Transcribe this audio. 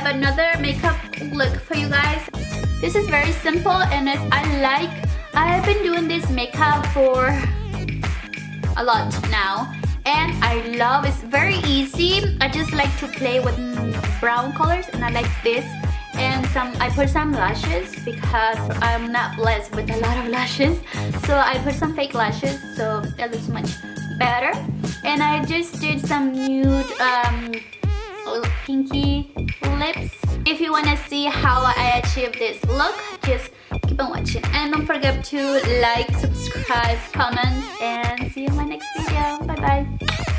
have another makeup look for you guys. This is very simple and I've been doing this makeup for a lot now. And I love it's very easy. I just like to play with brown colors and I like this. And I put some lashes because I'm not blessed with a lot of lashes. So I put some fake lashes so it looks much better. And I just did some nude pinky lips. If you want to see how I achieve this look, just keep on watching. And don't forget to like, subscribe, comment, and see you in my next video. Bye bye.